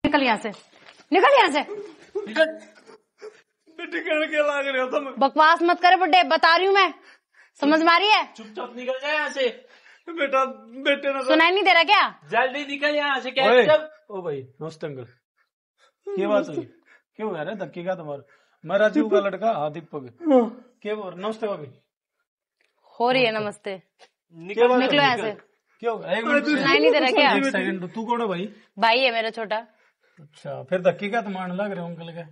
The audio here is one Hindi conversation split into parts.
निकल यहाँ से, निकल यहाँ से। बेटी कहने के लाग रहे हो तुम। बकवास मत करे बुड्ढे, बता रही हूँ मैं, समझ में आ रही है? चुपचाप निकल जाए यहाँ से। बेटा बेटे ने सुनाई नहीं दे रहा क्या? जल्दी निकल यहाँ से। क्या ओ भाई नमस्ते अंकल, क्या बात हुई? क्यों यार धक्के का तुम्हारा? मैं राजीव का लड़का दीपक। क्या बोल? नमस्ते भाभी। हो रही है नमस्ते। निकलो यहाँ से। क्यों? एक मिनट, सुनाई नहीं दे रहा क्या? एक सेकंड, तू कौन है भाई? भाई है मेरा छोटा। अच्छा, फिर धक्के का तो मारने लग रहे हो अंकल के?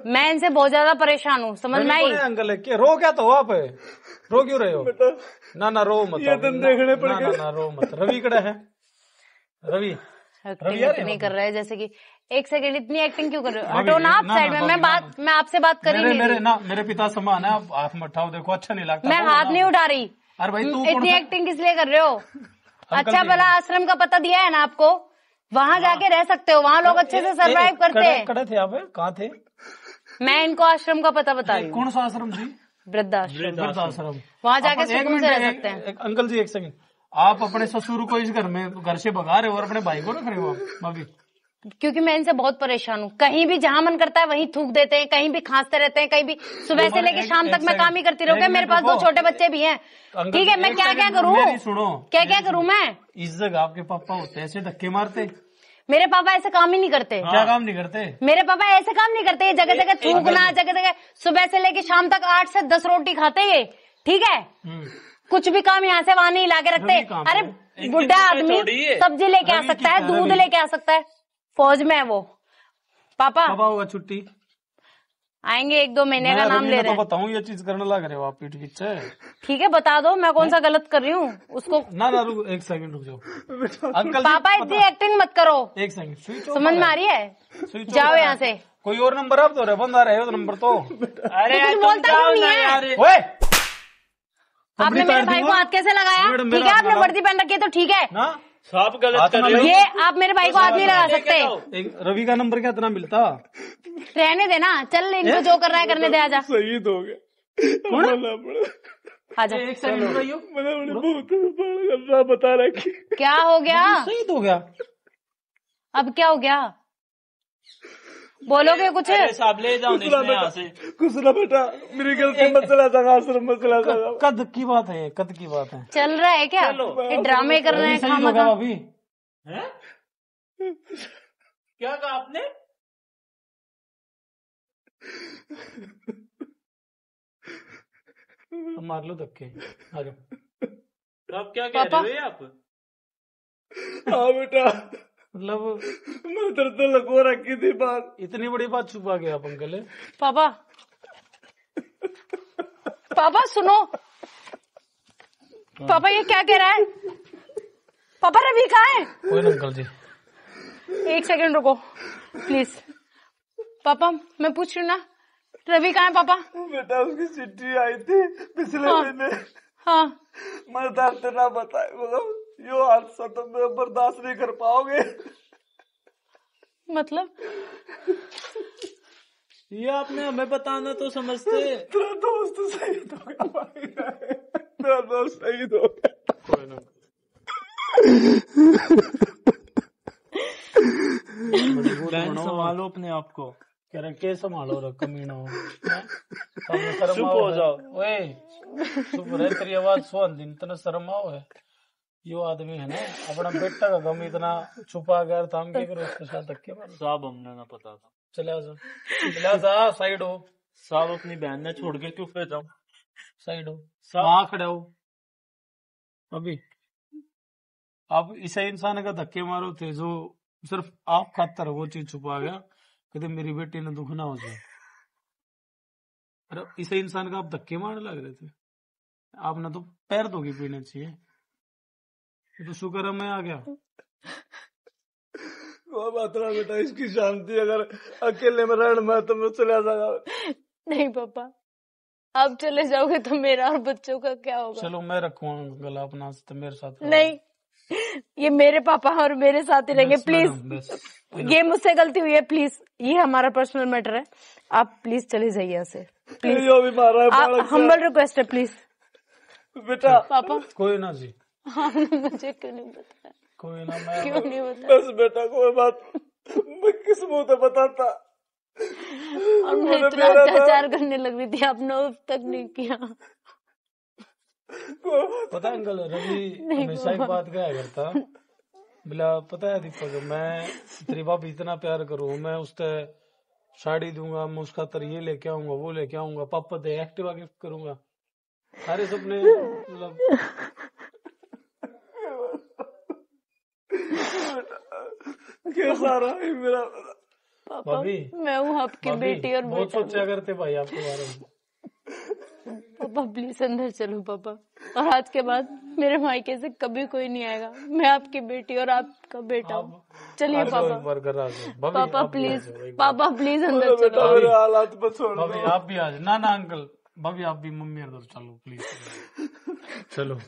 मैं इनसे बहुत ज्यादा परेशान हूँ, समझ में आई? अंकल क्या रो? क्या तो आप है, रो क्यों रहे हो? ना ना रो मत, देखने पड़ गए। ना रो मत। रवि कड़ा है? रवि एक्टिंग नहीं कर रहा है जैसे कि। एक सेकंड, इतनी एक्टिंग क्यों कर रहे हो? हटो ना आप साइड में। मैं आपसे बात कर रही हूँ। मेरे पिता समान है, आप हाथ मत उठाओ, देखो अच्छा नहीं लगता। मैं हाथ नहीं उठा रही। अरे भाई तू इतनी एक्टिंग किस लिए कर रहे हो? अच्छा भला आश्रम का पता दिया है ना आपको, वहाँ जाके रह सकते हो, वहाँ लोग अच्छे से सर्वाइव करते हैं। कड़े थे आप? कहाँ थे? मैं इनको आश्रम का पता बता रही हूँ। कौन सा आश्रम जी? वृद्धाश्रम। वहाँ जाके सुकून से रह सकते हैं। अंकल जी एक सेकंड, आप अपने ससुर को इस घर से भगा रहे हो और अपने भाई को रख रहे हो भाभी? क्योंकि मैं इनसे बहुत परेशान हूँ। कहीं भी जहाँ मन करता है वहीं थूक देते हैं, कहीं भी खांसते रहते हैं, कहीं भी। सुबह से लेके शाम तक मैं काम ही करती रहूँगी। मेरे पास 2 छोटे बच्चे भी हैं। ठीक है, मैं क्या क्या करूँ? सुनो, क्या क्या करूँ मैं? इस जगह आपके पापा होते ऐसे धक्के मारते? मेरे पापा ऐसे काम ही नहीं करते। क्या काम नहीं करते? मेरे पापा ऐसे काम नहीं करते। जगह जगह थूकना, जगह जगह सुबह से लेके शाम तक 8 से 10 रोटी खाते ये। ठीक है, कुछ भी काम यहाँ से वहाँ नहीं ला के रखते। अरे बुढ़ा आदमी सब्जी लेके आ सकता है, दूध लेके आ सकता है, फौज में है वो। पापा कब होगा छुट्टी? आएंगे 1-2 महीने का नाम ले रहे हैं। बताऊँ ये चीज करने लग रहे हो आप पीठ पीछे। ठीक है, बता दो, मैं कौन सा गलत कर रही हूँ उसको? ना रुक, एक सेकंड रुक जाओ अंकल। पापा इतनी एक्टिंग मत करो। एक सेकंड, समझ में आ रही है? जाओ यहाँ से। कोई और नंबर आप तो बंद आ रहे हो नंबर तो। अरे बोलता क्यों नहीं है? आपने मेरे भाई को हाथ कैसे लगाया? ठीक है, आपने वर्दी पहन रखी है तो ठीक है ना, आप गलत कर रहे हो। ये आप मेरे भाई को हाथ नहीं लगा सकते। रवि का नंबर क्या इतना मिलता? रहने देना, चल इनको जो कर रहा है करने दे। आजा, शहीद हो गया। आजा। एक सेकंड मैंने बता रखी। क्या हो गया? शहीद हो गया। अब क्या हो गया? बोलोगे कुछ? साहब ले जाओ यहाँ से। कुछ ना बेटा, मेरी गलती मत चला जाना, आश्रम मत चला जाना। कद की बात है, कद की बात है। चल रहा है क्या? ये ड्रामे कर रहे हैं खामखा। अभी क्या कहा आपने? मार लो धक्के, आ जाओ। आप क्या कह रहे हो आप? हाँ बेटा, मतलब मैं तो लगवा रखी थी बात। इतनी बड़ी बात छुपा गया आप अंकल। पापा पापा सुनो, पापा ये क्या कह रहा है? पापा रवि कहाँ है? कोई ना अंकल जी, 1 सेकंड रुको प्लीज। पापा मैं पूछ रही हूँ ना, रवि कहाँ है पापा? बेटा उसकी चिट्ठी आई थी पिछले महीने। हाँ, मैं दर्द ना बताए, मतलब यो हादसा तो मैं बर्दाश्त नहीं कर पाओगे। मतलब ये आपने हमें बताना तो समझते। तेरा दोस्त शहीद हो गया, तेरा दोस्त शहीद हो गया। कोई ना, संभालो अपने आप को। कह रहे के संभालो रे कमीनो। चुप हो जाओ। ओए चुप रहे, तेरी आवाज सुन दिन इतना शर्म आओ है। यो आदमी है ना, अपना बेटा का गम इतना छुपा गया था, हम क्या करो उसके साथ धक्के मारो। साहब हमने ना पता था। चला जा साइड हो। साहब अपनी बहन ने छोड़ के क्यों फिर जाऊं? साइड हो, वहां खड़े हो। अभी आप इसे इंसान का धक्के मारो थे जो सिर्फ आप खातर वो चीज छुपा गया, कभी मेरी बेटी ने दुख ना हो जाए। अरे इसे इंसान का आप धक्के मारने लग रहे थे, आपने तो पैर धोके पीने चाहिए। ये तो शुक्र है मैं आ गया। वो बात ना बेटा, इसकी शांति अगर अकेले में रहना मैं तो मैं चला जाऊंगा। नहीं पापा, आप चले जाओगे तो मेरा और बच्चों का क्या होगा? चलो मैं रखूंगा गला अपना, तो मेरे साथ नहीं, ये मेरे पापा और मेरे साथ ही रहेंगे प्लीज। ये मुझसे गलती हुई है प्लीज, ये हमारा पर्सनल मैटर है। आप प्लीज चले जाइए यहाँ से प्लीज। जो भी मारा है आप हम्बल रिक्वेस्ट है प्लीज। बेटा पापा कोई ना जी, आपने मुझे क्यों नहीं बताया? कोई ना, मैं क्यों नहीं बताया? बस बेटा कोई बात, मैं किस मुंह तो बताता। और मैं इतना अत्याचार करने लग रही थी, आपने अब तक नहीं किया। पता है अंकल, रवि हमेशा एक बात कहा करता, बोला पता है दीपक, मैं तेरी भाभी इतना प्यार करूँ, मैं उससे साड़ी दूंगा, मैं उसका तर ये लेके आऊंगा, वो लेके आऊंगा, पापा दे एक्टिवा गिफ्ट करूंगा, सारे सपने मतलब। कैसा रहा है मेरा पापा, भाभी? मैं हूँ आपकी बेटी और बहुत बेटा। सोचा करते भाई आपके बारे में। पापा प्लीज अंदर चलो पापा, और आज के बाद मेरे मायके से कभी कोई नहीं आएगा, मैं आपकी बेटी और आपका बेटा हूँ। चलिए पापा, पापा प्लीज, पापा प्लीज अंदर चलो। मेरे हालात में छोड़ दो। भाभी आप भी आ जाओ। ना ना अंकल, भाभी आप भी, मम्मी अंदर चलो प्लीज, चलो।